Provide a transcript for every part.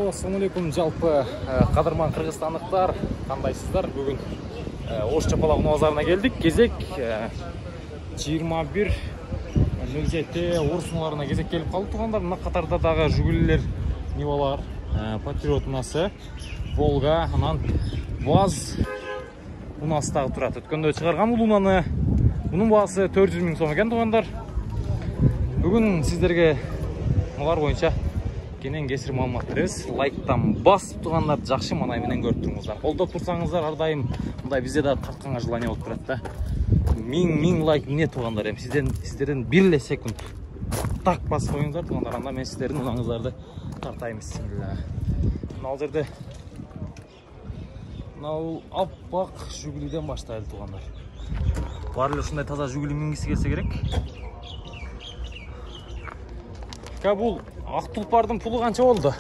Ассалаумағалейкум, жалпы қадырман қырғызстандықтар, қандайсыздар? Бүгін Ош Чапалақ базарына келдік. Кезек 21:07 орысыналарына кезек келіп қалды туғандар. Мына қатарда дағы жүгілілер Нивалар, Патриот ұнасы, Волга, анан ВАЗ ұнастағы тұрады. Өткенде шығарған бұл ұнаны, бұның бағасы 400 000 сом екен туғандар. Бүгін сіздерге мұлар бойынша кенен кесір маалымат береміз. Лайктан басып тұрғандар жақсы манай менен көріп тұрыңыздар. Қолдап тұрсаңыздар ардайым мындай бізде де тартқанға желание болып тұрады да. Миң лайк не тұрғандар, сіздерден 1 секунд так басып қойыңыздар тұрғандар, анда мен сіздердің ұнаңыздарды тартаймыз. Мынау жерде мынау аппақ жүгіліден баштайлы тұрғандар. Барлы ушундай таза жүгілі мингisi келсе керек. Бұл ақ тұлпардың пұлы қанша болды?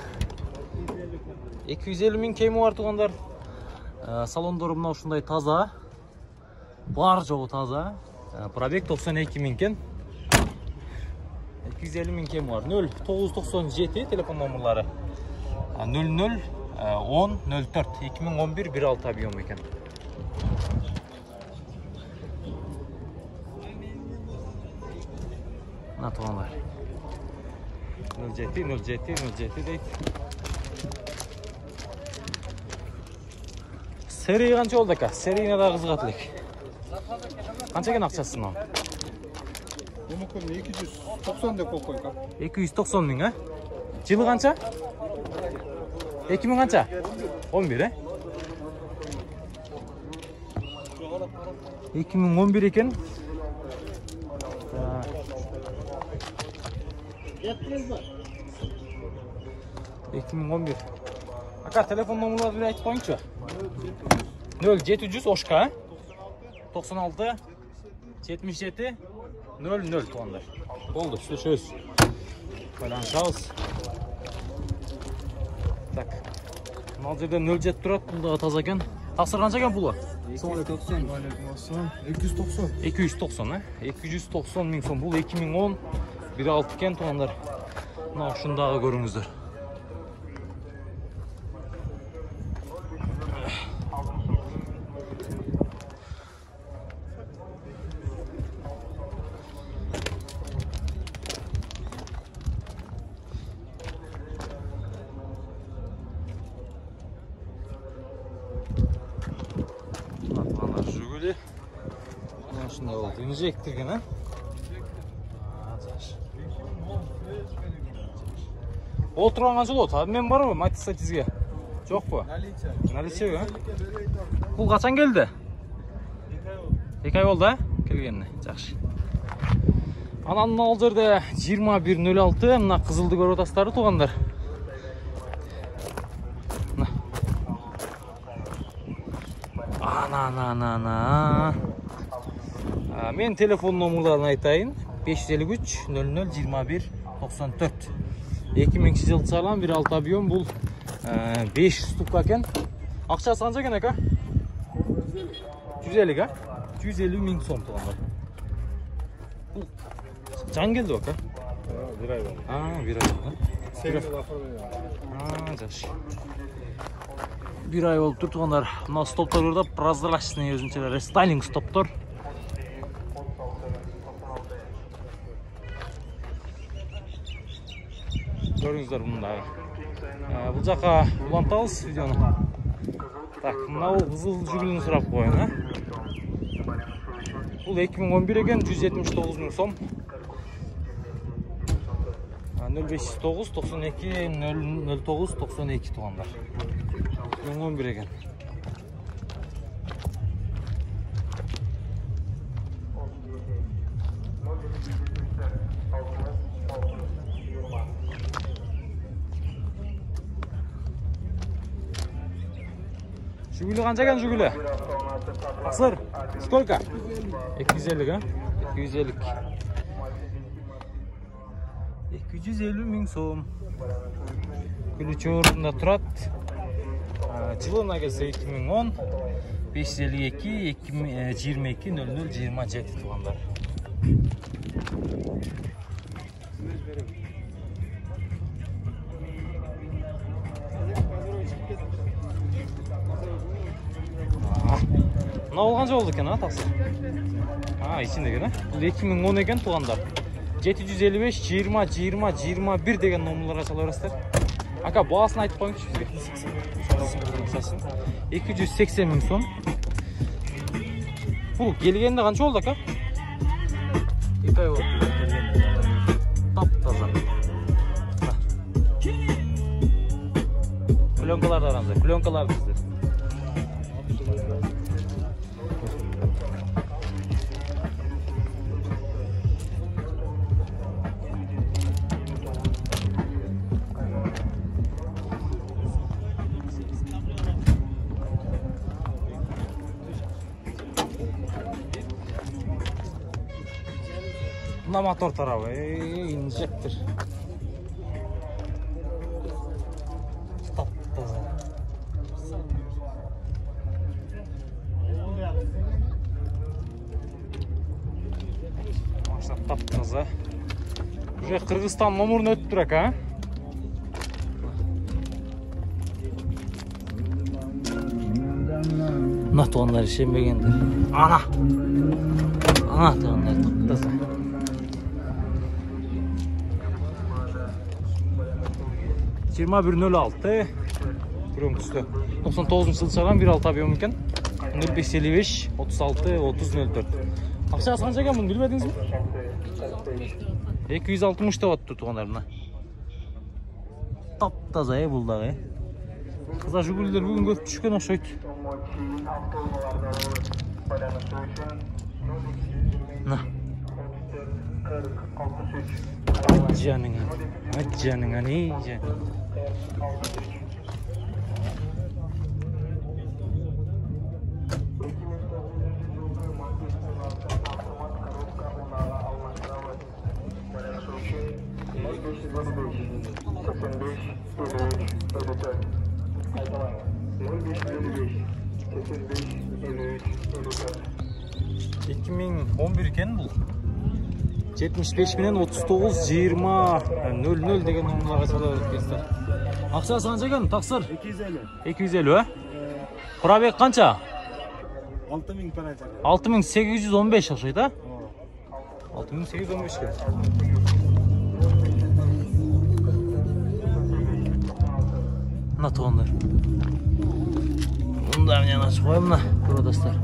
250 000 кемі бар туғандар. Салондары мынау ушундай таза. Бар жоғы таза. Пробег 92 000 кен. 250 000 кемі бар. 0997 телефон номерлары. 00 10 04 2011 16 объем екен. Мына туғандар. 07 дейді. Серия қанша болды ака? Серияна да қызығатылық. Қанша екен ақшасы мынау? 290 деп қол қойка. 290 000, а? Жылы қанша? 2000 қанша? 11, 2011 екен. 2011. Ака, телефон номерларды айтып қойыңызшы. 0700 Ошқа 96 77 00 туғандар. Болды, сөз. Байланышабыз. Так. Мынау жерде 07 тұрады, бұндағы таза екен. Тақсыр қанша екен пұлы? 290. 290, 290 000 сом. Бұл 2010 16 екен туғандар. Мынау шындағы көріңіздер. Жүгілі. Шындай болды. Инжектірген, а? Ол тұрған қанша болды? Адмен бар ғой, матиса тізге? Жоқ па? Наличе, а? Бұл қашан келді? 2 ай болды, а? Келгеніне, жақшы. Ананың ол жерде 21:06, мына қызылды көріп отастары туғандар. Ана. Мен телефон номерларын айтайын. 553 00 21 94. 2000 жылы салам, 16 объем, бұл 500 штука екен. Ақшасы қанша екен ака? 150, а? 150 000 сом туғандар. Бұл жан келді ака? 1 ай болды. 1 ай болды. Жақсы. 1 ай болып тұр туғандар. Мына стоптар көрді, прозрачный өзінше рестайлинг стоптар. Көріңіздер бұндағы. Бұл жаққа ұлантауыз видеоны. Так, мынау қызыл жүгілін сұрап қойын, а? Бұл 2011 екен, 179 000 сом. 0509 92 09 92 туғандар. 2011 екен. Жүгілі қанша екен жүгілі? Ақсыр, сколько? 250, а? 250. 250 000 сом. Күлічі орында тұрады. Жылына келсе 2010, 552 22 00 27 туғандар. Mına olğanca oldu eкен, тақсыр. İçinde eкен, Бұл 2010 eкен туғандар. 755 20 20 21 деген номерларға чала бересіздер. Ака, бағасын айтып қойыңызшы бізге. 280 мың сом. Бұл келгенде қанша болды, ака? 2 ай болды. Тап-таза. Пленкаларды қараңыздар, пленкаларды біздер. Mına motor tarafı, injektor. Tap-таза. Tap-таза. Уже Кыргызстан номерін өтіп тұр, ака. Мына туғандар шембегенді. Ана туғандар тап-таза. Жиырма 1.06 Көрем түсті. 99 жыл шығарған 1.6 объем екен. 0555 36 30 04. Ақшасы қанша екен бұны білмедіңіз бе? 260 тават тұтығандарына. Тап-таза бұл дағы. Қыза жүгілдер бүгін көп түшкен оқшайды. На. Canına ne yiyeceksin? Ken bu? 75 bilen 39 20 00 деген номерларға чала бересіздер. Ақшасы қанша екен, тақсыр? 250. 250, ә? Пробег қанша? 6000 пара. 6815 ақшайды, ә? 6815 екен. Мына туғандар. Мұнда менен ашып қойым, мына продастар.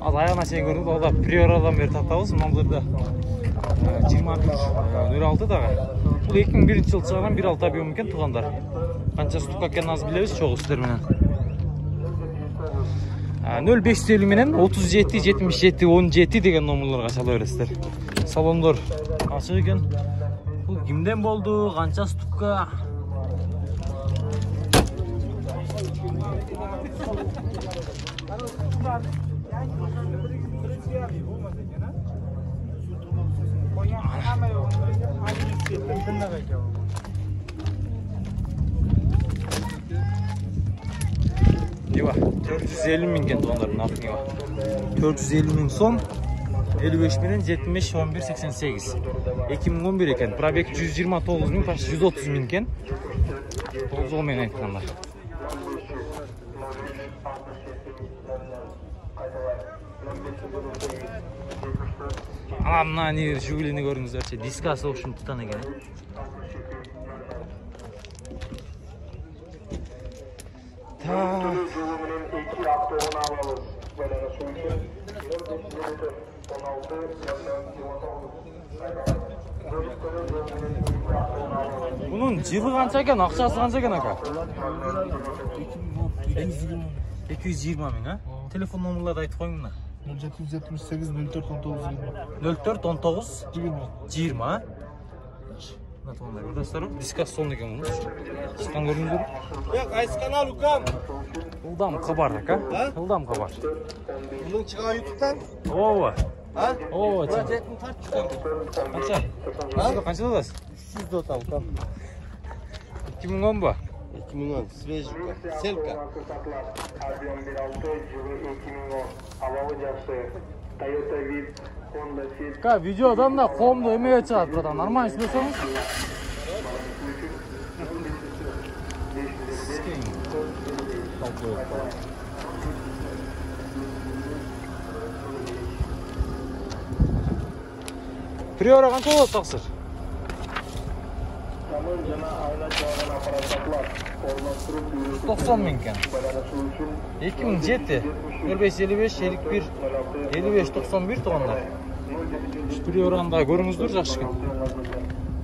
Az ayağına şey gördük, o da Priora'dan beri tatavız. Mağdurda 21.06 dağı. Bu 2001 yıl çıkaran 1.6 объем екен туғандар. Қанша стук екенін аз білеміз, çoğu сіздер менен. 0550 менен 37 77 17 деген номерларға чала бересіздер. Салондар ашық екен. Бұл кімден болды, қанша стукка? Niva 450 min ken tuğanların altı niva 450 min son 55 binin 75 11 88 2011 eken probek 129 min taş 130 min ken 9 men aytkanlar. Mına ne Jugulini görüңүздөр, дискасы ошун тутан экен. Bunun жылы канча экен, акчасы канча экен ака? 220 миң, а? Телефон номерларды айтып коюң мына. 0778 04 19 04 19 20. Мына туғандар, көрдіңіздер ме? Дискасы сол екен мұны. Шыққан көрдіңіздер ме? Қайсы канал ұқам? Ылдам хабар, ака? Ылдам хабар. Бұның шыға ютубтан? Ова. Ова, қанша? Қанша дадасыз? 300 дот алқам. 2010 ба? 2010, свежий селка. Ка, видеодан да қолымды өмеге шығады, братан. Нормально сөйлесеңіз? Priora qancha bo'ladi taqsir? 90 ming ekan. 2007 0555 51 55 91 tug'anlar. Priorani da ko'ringizdir, yaxshi ekan.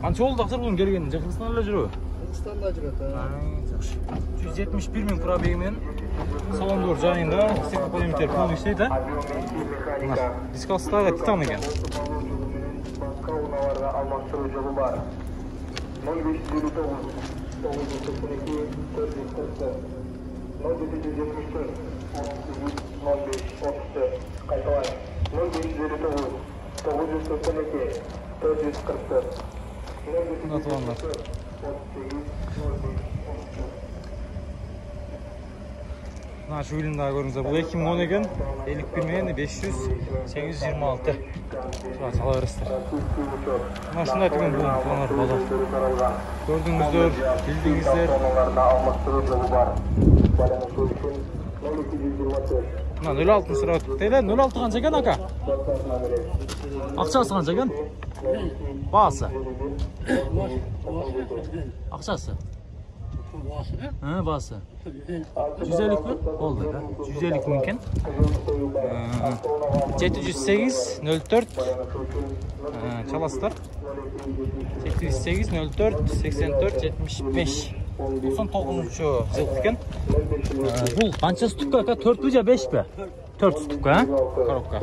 Qancha bo'ldi taqsir bunun kelgeni? Qirg'izistonda жүрөбү? Qirg'izistonda жүрөт. Yaxshi. 171 ming probegmen. Salondor joyында, стеклоподъемниктер полный işleydi. Diskasıda titan ekan. Almastırуу жолу бар. 0559 982 444 0774 38 05 34 кайталайм 0559 982 444 Unutulanlar. Mana shu filmda ko'ringizlar. Bu 2010 ekan. 51 million 500 826. Şuna çalarızdır. Mana shunday tugun bu planlar bola. Gördüңүздөр, bildingizler. Mana 06 sıra ötüp. 06 qancha ekan aka? Aqchasi qancha ekan? Bahası. Aqchasi. Ha, bahası. 150 mi? Oldu da. 150 mümkün. 708 04 çalasılar. 708 04 84 75 99 yıl ekan. Bu qanchasi tupka aka? 4 mi 5 mi? 4 tupka ha? Коробка.